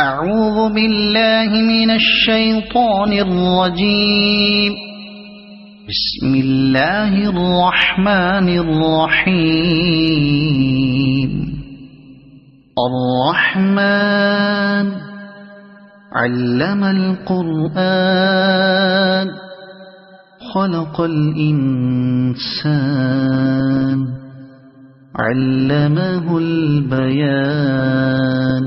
أعوذ بالله من الشيطان الرجيم. بسم الله الرحمن الرحيم. الرحمن علم القرآن خلق الإنسان علمه البيان.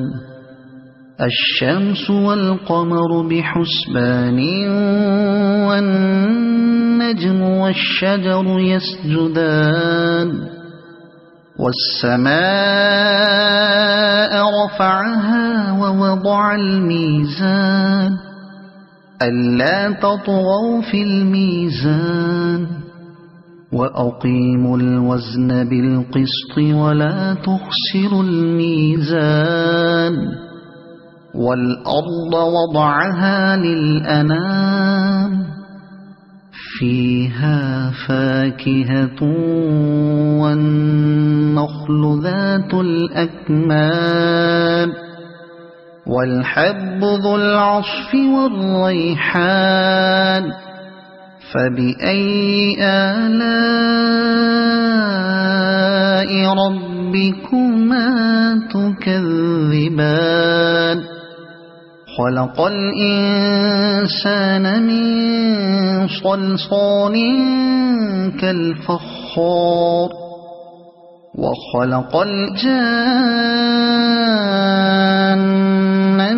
الشمس والقمر بحسبان والنجم والشجر يسجدان. والسماء رفعها ووضع الميزان ألا تطغوا في الميزان وأقيموا الوزن بالقسط ولا تخسروا الميزان. والأرض وضعها للأنام فيها فاكهة والنخل ذات الأكمام والحب ذو العصف والريحان. فبأي آلاء ربكما تكذبان. خلق الإنسان من صلصال كالفخار وخلق الجان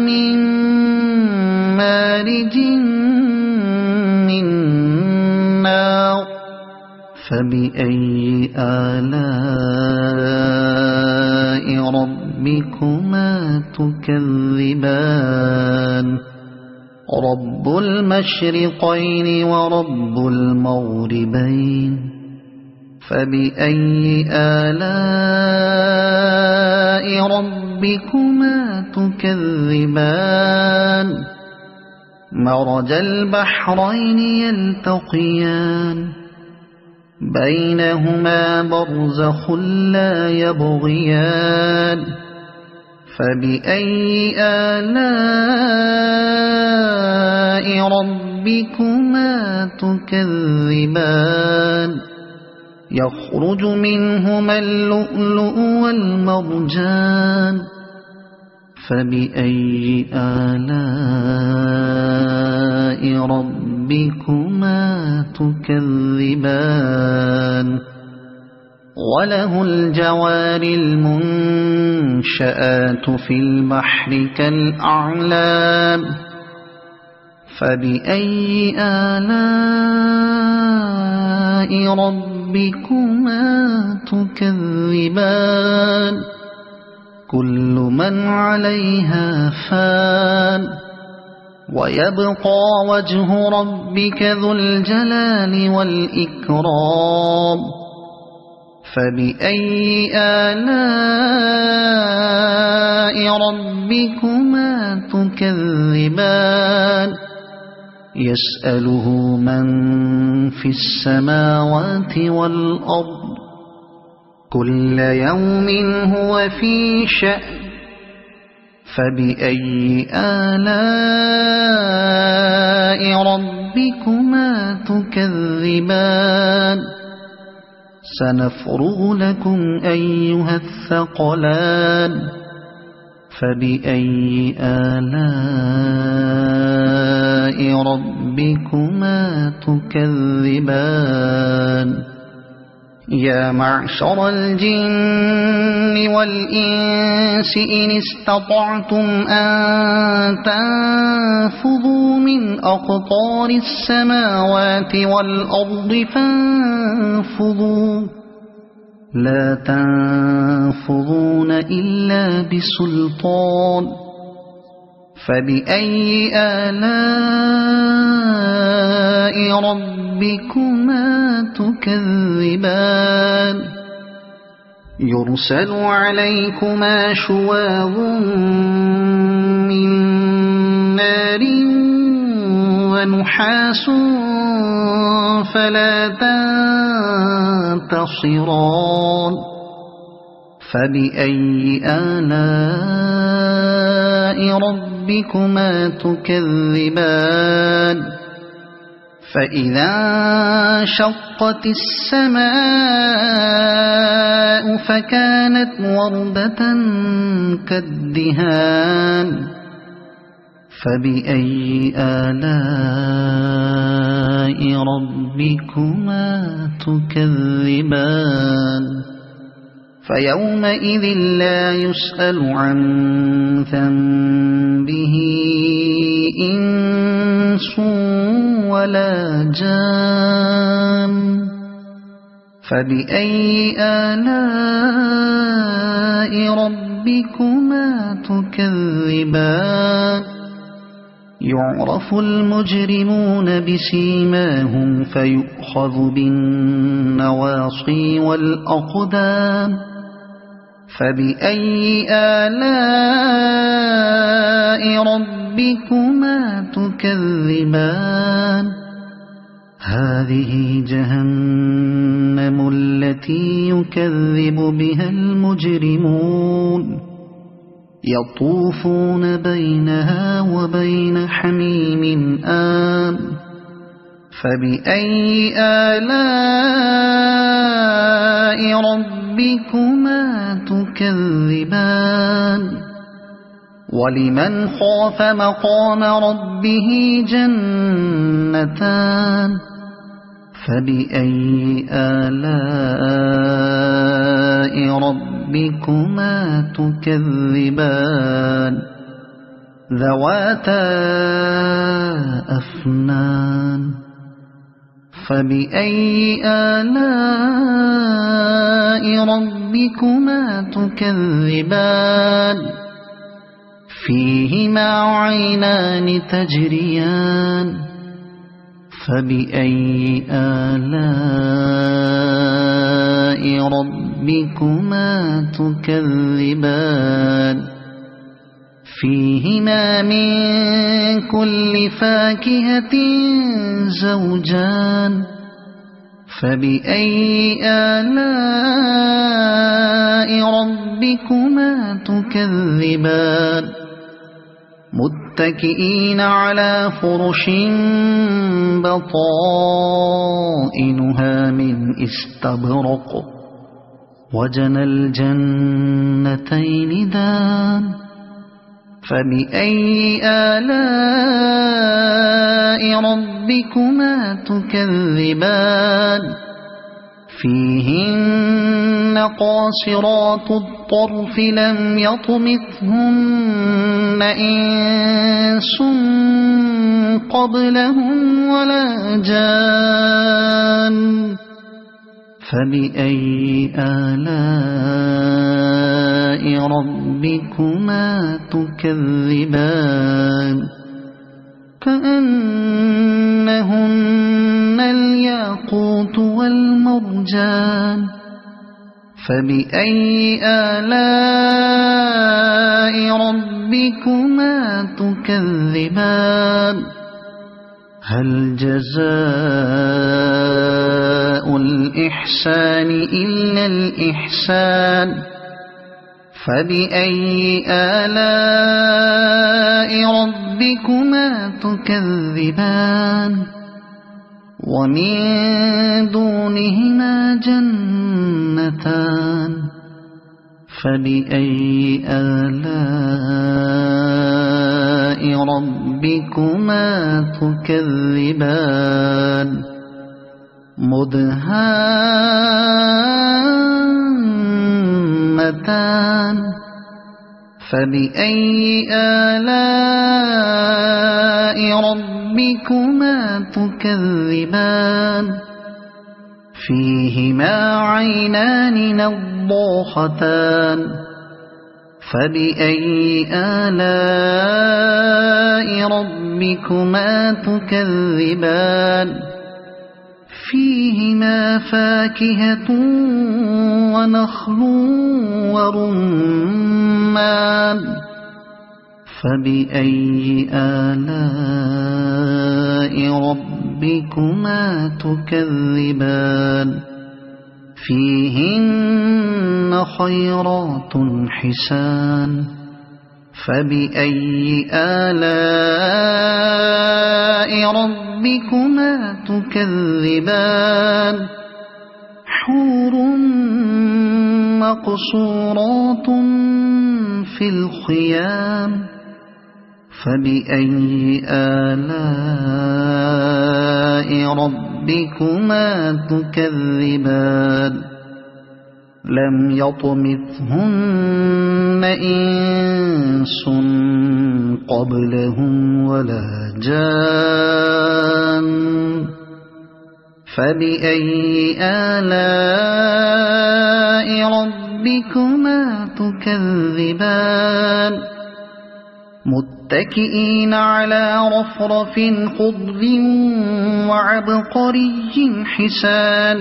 من مارج من نار. فبأي آلاء ربكما تكذبان. رب المشرقين ورب المغربين. فبأي آلاء ربكما تكذبان. مرج البحرين يلتقيان بينهما برزخ لا يبغيان. فبأي آلاء ربكما تكذبان. يخرج منهما اللؤلؤ والمرجان. فبأي آلاء ربكما تكذبان. وله الجوار المنشآت في البحر كالأعلام. فبأي آلاء ربكما تكذبان. كل من عليها فان ويبقى وجه ربك ذو الجلال والإكرام. فبأي آلاء ربكما تكذبان. يسأله من في السماوات والأرض كل يوم هو في شأن. فبأي آلاء ربكما تكذبان. سنفرغ لكم أيها الثقلان. فبأي آلاء ربكما تكذبان. يا معشر الجن والإنس إن استطعتم أن تنفذوا من أقطار السماوات والأرض فانفذوا لا تنفذون إلا بسلطان. فبأي آلاء ربكما تكذبان. يرسل عليكما شواظ من نار ونحاس فلا تنتصران. فبأي آلاء ربكما تكذبان فإذا انشقت السماء فكانت وردة كالدهان فبأي آلاء ربكما تكذبان فيومئذ لا يسأل عن ذنبه إنس ولا جان فبأي آلاء ربكما تكذبان يعرف المجرمون بسيماهم فيؤخذ بالنواصي والأقدام فبأي آلاء ربكما تكذبان هذه جهنم التي يكذب بها المجرمون يطوفون بينها وبين حميم آن فبأي آلاء ربكما تكذبان ولمن خاف مقام ربه جنتان فبأي آلاء ربكما تكذبان ذواتا أفنان فبأي آلاء ربكما تكذبان فيهما عينان تجريان فبأي آلاء ربكما تكذبان فيهما من كل فاكهة زوجان فبأي آلاء ربكما تكذبان متكئين على فرش بطائنها من استبرق وجنى الجنتين دان فبأي آلاء ربكما تكذبان فيهن قاصرات الطرف لم يطمثهن إنس قبلهم ولا جان فبأي آلاء ربكما تكذبان كأنهن الياقوت والمرجان فبأي آلاء ربكما تكذبان هل جزاء الإحسان إلا الإحسان فبأي آلاء ربكما تكذبان ومن دونهما جنتان فبأي آلاء ربكما تكذبان مدهامتان فبأي آلاء ربكما تكذبان فيهما عينان نضاختان فبأي آلاء ربكما تكذبان فيهما فاكهة ونخل ورمان فبأي آلاء ربكما تكذبان فيهن خيرات حسان فبأي آلاء ربكما تكذبان حور مقصورات في الخيام فبأي آلاء ربكما تكذبان لم يطمثهن إنس قبلهم ولا جان فبأي آلاء ربكما تكذبان متكئين على رفرف خضر وعبقري حسان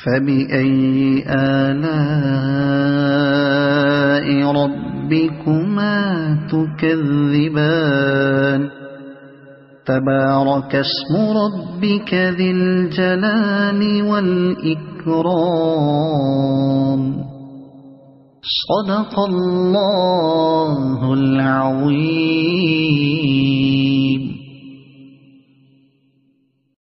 فبأي آلاء ربكما تكذبان تبارك اسم ربك ذي الجلال والإكرام صدق الله العظيم.